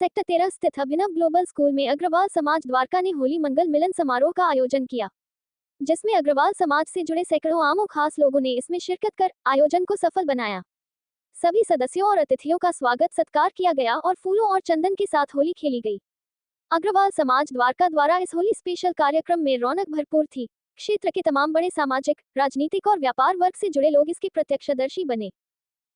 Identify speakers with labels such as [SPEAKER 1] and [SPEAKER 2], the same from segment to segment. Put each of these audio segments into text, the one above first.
[SPEAKER 1] Sector 13 स्थित अभिनव global school में अग्रवाल समाज द्वारका ने होली मंगल मिलन समारोह का आयोजन किया, जिसमें अग्रवाल समाज से जुड़े सैकड़ों आम और खास लोगों ने इसमें शिरकत कर आयोजन को सफल बनाया। सभी सदस्यों और अतिथियों का स्वागत सत्कार किया गया और फूलों और चंदन के साथ होली खेली गई। अग्रवाल समाज द्वारका द्वारा इस होली स्पेशल कार्यक्रम में रौनक भरपूर थी। क्षेत्र के तमाम बड़े सामाजिक, राजनीतिक और व्यापार वर्ग से जुड़े लोग इसके प्रत्यक्षदर्शी बने।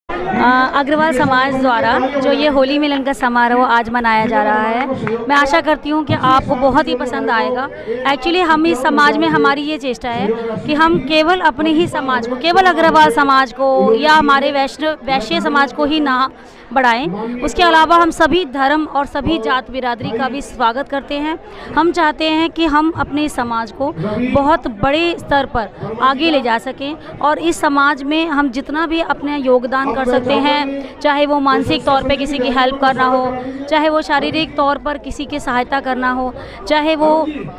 [SPEAKER 2] अग्रवाल समाज द्वारा जो ये होली मिलन का समारोह आज मनाया जा रहा है, मैं आशा करती हूँ कि आपको बहुत ही पसंद आएगा। एक्चुअली हम इस समाज में हमारी ये चेष्टा है कि हम केवल अपने ही समाज को, केवल अग्रवाल समाज को या हमारे वैश्य समाज को ही ना बढ़ाएं, उसके अलावा हम सभी धर्म और सभी जात बिरादरी का भी स्वागत करते हैं। हम चाहते हैं कि हम अपने समाज को बहुत बड़े स्तर पर आगे ले जा सकें और इस समाज में हम जितना भी अपने योगदान कर सकते हैं, चाहे वो मानसिक तौर पे किसी की हेल्प करना हो, चाहे वो शारीरिक तौर पर किसी की सहायता करना हो, चाहे वो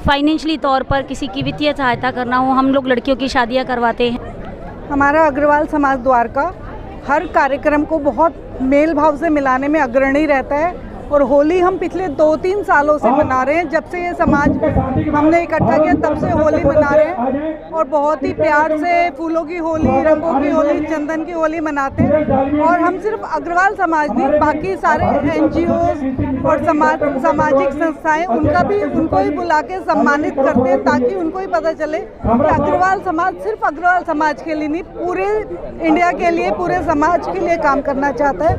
[SPEAKER 2] फाइनेंशियली तौर पर किसी की वित्तीय सहायता करना हो। हम लोग लड़कियों की शादियाँ करवाते हैं।
[SPEAKER 3] हमारा अग्रवाल समाज द्वारका हर कार्यक्रम को बहुत मेल भाव से मिलाने में अग्रणी रहता है और होली हम पिछले 2-3 सालों से मना रहे हैं। जब से ये समाज हमने इकट्ठा किया तब से होली मना रहे हैं और बहुत ही प्यार से फूलों की होली, रंगों की होली, चंदन की होली मनाते हैं। और हम सिर्फ अग्रवाल समाज नहीं, बाकी सारे NGOs और सामाजिक संस्थाएं उनको ही बुला के सम्मानित करते हैं, ताकि उनको ही पता चले कि अग्रवाल समाज सिर्फ अग्रवाल समाज के लिए नहीं, पूरे इंडिया के लिए, पूरे समाज के लिए काम करना चाहता है।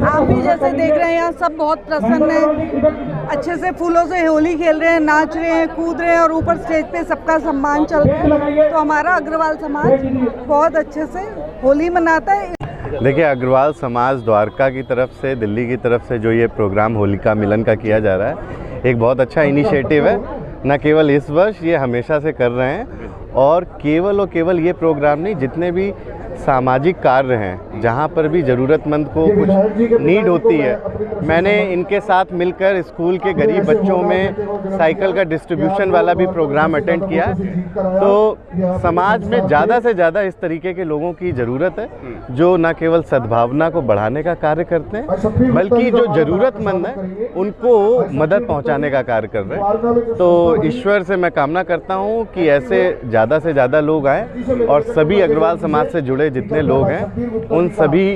[SPEAKER 3] आप भी जैसे देख रहे हैं यहाँ सब बहुत प्रसन्न है, अच्छे से फूलों से होली खेल रहे हैं, नाच रहे हैं, कूद रहे हैं और ऊपर स्टेज पे सबका सम्मान चल रहा है। तो हमारा अग्रवाल समाज बहुत अच्छे से होली मनाता है।
[SPEAKER 4] देखिए, अग्रवाल समाज द्वारका की तरफ से, दिल्ली की तरफ से जो ये प्रोग्राम होलिका मिलन का किया जा रहा है, एक बहुत अच्छा इनिशिएटिव है। न केवल इस वर्ष, ये हमेशा से कर रहे हैं और केवल ये प्रोग्राम नहीं, जितने भी सामाजिक कार्य हैं, जहाँ पर भी ज़रूरतमंद को कुछ नीड होती है, मैंने इनके साथ मिलकर स्कूल के गरीब बच्चों में साइकिल का डिस्ट्रीब्यूशन वाला भी प्रोग्राम अटेंड किया। तो समाज में ज़्यादा से ज़्यादा इस तरीके के लोगों की ज़रूरत है, जो न केवल सद्भावना को बढ़ाने का कार्य करते हैं, बल्कि जो ज़रूरतमंद हैं उनको मदद पहुँचाने का कार्य कर रहे हैं। तो ईश्वर से मैं कामना करता हूँ कि ऐसे ज़्यादा से ज़्यादा लोग आएँ और सभी अग्रवाल समाज से जुड़े जितने लोग हैं उन सभी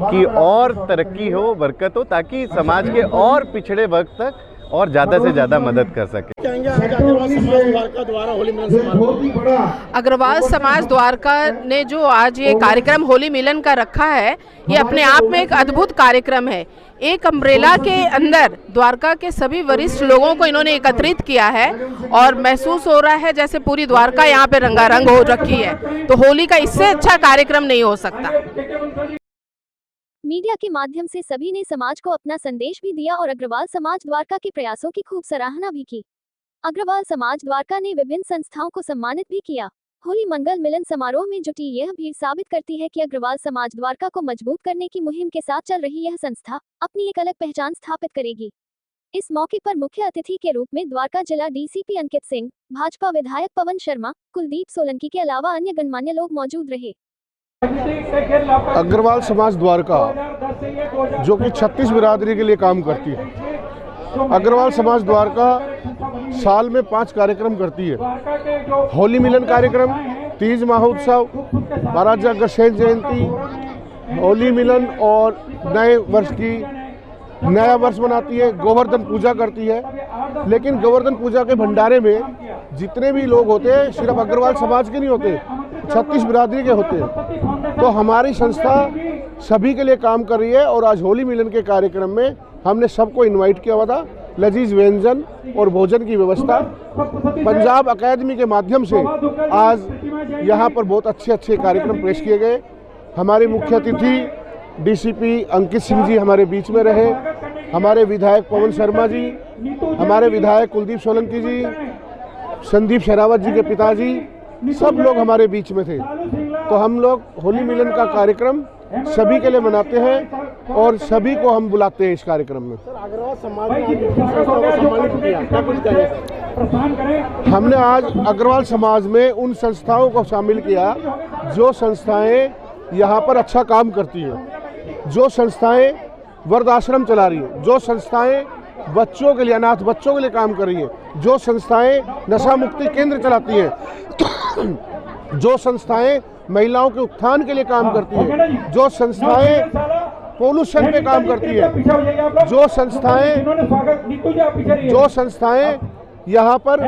[SPEAKER 4] की और तरक्की हो, बरकत हो, ताकि समाज के और पिछड़े वर्ग तक और ज़्यादा से ज़्यादा मदद कर सके।
[SPEAKER 5] अग्रवाल समाज द्वारका ने जो आज ये कार्यक्रम होली मिलन का रखा है, ये अपने आप में एक अद्भुत कार्यक्रम है। एक अम्ब्रेला के अंदर द्वारका के सभी वरिष्ठ लोगों को इन्होंने एकत्रित किया है और महसूस हो रहा है जैसे पूरी द्वारका यहाँ पे रंगारंग हो रखी है। तो होली का इससे अच्छा कार्यक्रम नहीं हो सकता।
[SPEAKER 1] मीडिया के माध्यम से सभी ने समाज को अपना संदेश भी दिया और अग्रवाल समाज द्वारका के प्रयासों की खूब सराहना भी की। अग्रवाल समाज द्वारका ने विभिन्न संस्थाओं को सम्मानित भी किया। होली मंगल मिलन समारोह में जुटी यह भीड़ साबित करती है कि अग्रवाल समाज द्वारका को मजबूत करने की मुहिम के साथ चल रही यह संस्था अपनी एक अलग पहचान स्थापित करेगी। इस मौके पर मुख्य अतिथि के रूप में द्वारका जिला DCP अंकित सिंह, भाजपा विधायक पवन शर्मा, कुलदीप सोलंकी के अलावा अन्य गणमान्य लोग मौजूद रहे।
[SPEAKER 6] अग्रवाल समाज द्वारका जो कि 36 बिरादरी के लिए काम करती है, अग्रवाल समाज द्वारका साल में 5 कार्यक्रम करती है। होली मिलन कार्यक्रम, तीज महोत्सव, महाराजा अग्रसेन जयंती, होली मिलन और नया वर्ष मनाती है, गोवर्धन पूजा करती है। लेकिन गोवर्धन पूजा के भंडारे में जितने भी लोग होते हैं सिर्फ अग्रवाल समाज के नहीं होते, 36 बिरादरी के होते हैं। तो हमारी संस्था सभी के लिए काम कर रही है और आज होली मिलन के कार्यक्रम में हमने सबको इनवाइट किया हुआ था। लजीज व्यंजन और भोजन की व्यवस्था पंजाब अकेडमी के माध्यम से आज यहाँ पर बहुत अच्छे कार्यक्रम पेश किए गए। हमारे मुख्य अतिथि DCP अंकित सिंह जी हमारे बीच में रहे, हमारे विधायक पवन शर्मा जी, हमारे विधायक कुलदीप सोलंकी जी, संदीप शेरावत जी के पिताजी, सब लोग हमारे बीच में थे। तो हम लोग होली मिलन का कार्यक्रम सभी के लिए मनाते हैं और सभी को हम बुलाते हैं इस कार्यक्रम में। हमने आज अग्रवाल समाज में उन संस्थाओं को शामिल किया जो संस्थाएं यहाँ पर अच्छा काम करती हैं, जो संस्थाएं वृद्धाश्रम चला रही है, जो संस्थाएं बच्चों के लिए, अनाथ बच्चों के लिए काम कर रही है, जो संस्थाएं नशा मुक्ति केंद्र चलाती हैं, जो संस्थाएं महिलाओं के उत्थान के लिए काम करती है, जो संस्थाएं पोल्यूशन पे काम करती है, जो संस्थाएं यहाँ पर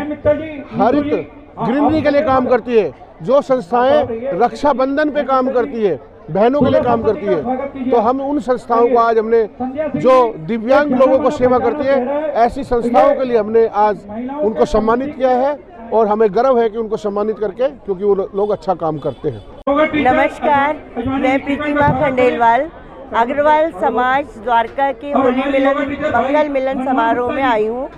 [SPEAKER 6] हरित ग्रीनरी के लिए काम करती है, जो संस्थाएं रक्षाबंधन पे काम करती है, बहनों के लिए काम करती है, तो हम उन संस्थाओं को आज हमने, जो दिव्यांग लोगों को सेवा करती है, ऐसी संस्थाओं के लिए हमने आज उनको सम्मानित किया है और हमें गर्व है कि उनको सम्मानित करके, क्योंकि वो लोग अच्छा काम करते हैं।
[SPEAKER 7] नमस्कार, मैं प्रीतिमा खंडेलवाल अग्रवाल समाज द्वारका के होली मिलन मंगल मिलन समारोह में आई हूँ।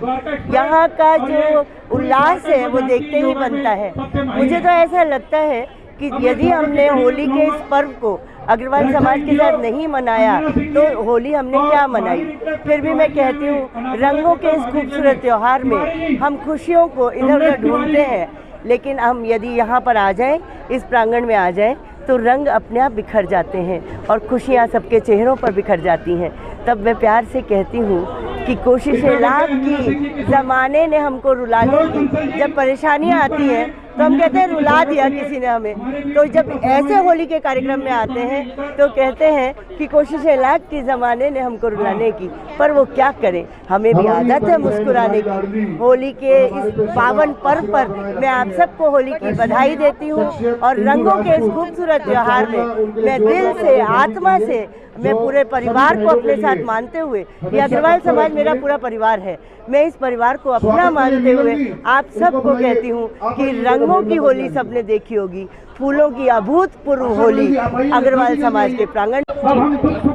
[SPEAKER 7] यहाँ का जो उल्लास है वो देखते ही बनता है। मुझे तो ऐसा लगता है कि यदि हमने होली के इस पर्व को अग्रवाल समाज के साथ नहीं मनाया तो होली हमने क्या मनाई। फिर भी मैं कहती हूँ, रंगों के इस खूबसूरत त्यौहार में हम खुशियों को इधर उधर ढूंढते हैं, लेकिन हम यदि यहाँ पर आ जाएं, इस प्रांगण में आ जाएं, तो रंग अपने आप बिखर जाते हैं और खुशियाँ सबके चेहरों पर बिखर जाती हैं। तब मैं प्यार से कहती हूँ कि कोशिशें लाख की, ज़माने ने हमको रुलाने की। जब परेशानियाँ आती हैं तो हम कहते हैं रुला दिया किसी ने हमें, तो जब ऐसे होली के कार्यक्रम में आते हैं तो कहते हैं कि कोशिशें लाख की, ज़माने ने हमको रुलाने की। पर वो क्या करें, हमें भी आदत है मुस्कुराने की। होली के इस पावन पर्व पर मैं आप सबको होली की बधाई देती हूँ और रंगों के इस खूबसूरत त्योहार में मैं दिल से, आत्मा से, मैं पूरे परिवार को अपने साथ मानते हुए, ये अग्रवाल समाज मेरा पूरा परिवार है, मैं इस परिवार को अपना मानते हुए आप सबको कहती हूँ कि रंगों की होली सबने देखी होगी, फूलों की अभूतपूर्व होली अग्रवाल समाज के प्रांगण।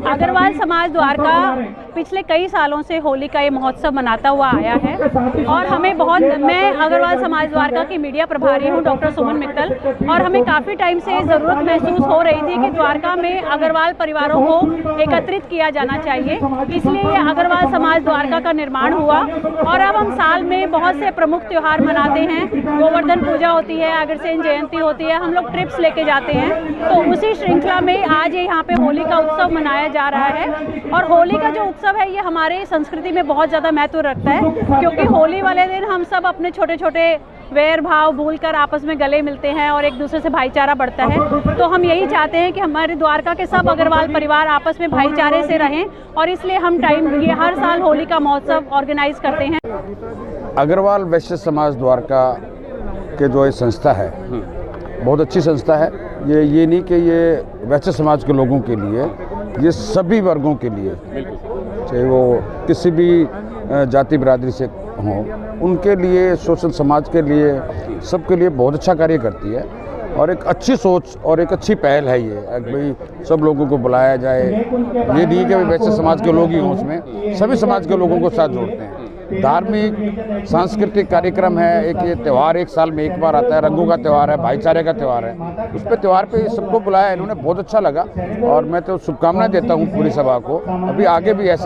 [SPEAKER 2] अग्रवाल समाज द्वारका पिछले कई सालों से होली का ये महोत्सव मनाता हुआ आया है और हमें बहुत, मैं अग्रवाल समाज द्वारका की मीडिया प्रभारी हूँ डॉक्टर सुमन मित्तल, और हमें काफ़ी टाइम से ज़रूरत महसूस हो रही थी कि द्वारका में अग्रवाल परिवारों को एकत्रित किया जाना चाहिए। इसलिए ये अग्रवाल समाज द्वारका का निर्माण हुआ और अब हम साल में बहुत से प्रमुख त्यौहार मनाते हैं। गोवर्धन पूजा होती है, अग्रसेन जयंती होती है, हम लोग ट्रिप्स लेके जाते हैं। तो उसी श्रृंखला में आज यहाँ पे होली का उत्सव मनाया जा रहा है और होली का जो उत्सव है ये हमारे संस्कृति में बहुत ज़्यादा महत्व रखता है, क्योंकि होली वाले दिन हम सब अपने छोटे छोटे वैर भाव भूलकर आपस में गले मिलते हैं और एक दूसरे से भाईचारा बढ़ता है। तो हम यही चाहते हैं कि हमारे द्वारका के सब अग्रवाल परिवार आपस में भाईचारे से रहें और इसलिए हम ये हर साल होली का महोत्सव ऑर्गेनाइज करते हैं।
[SPEAKER 8] अग्रवाल वैश्य समाज द्वारका के जो ये संस्था है बहुत अच्छी संस्था है। ये नहीं कि ये वैश्य समाज के लोगों के लिए, ये सभी वर्गों के लिए, चाहे वो किसी भी जाति बिरादरी से हों, उनके लिए, शोषित समाज के लिए, सबके लिए बहुत अच्छा कार्य करती है और एक अच्छी सोच और एक अच्छी पहल है ये। भाई सब लोगों को बुलाया जाए, ये नहीं कि वैश्य समाज के लोग ही हों, उसमें सभी समाज के लोगों को साथ जोड़ते हैं। धार्मिक सांस्कृतिक कार्यक्रम है, एक ये त्यौहार एक साल में एक बार आता है, रंगों का त्यौहार है, भाईचारे का त्यौहार है। उस पर त्यौहार पे सबको बुलाया, इन्होंने बहुत अच्छा लगा और मैं तो शुभकामनाएं देता हूँ पूरी सभा को। अभी आगे भी ऐसे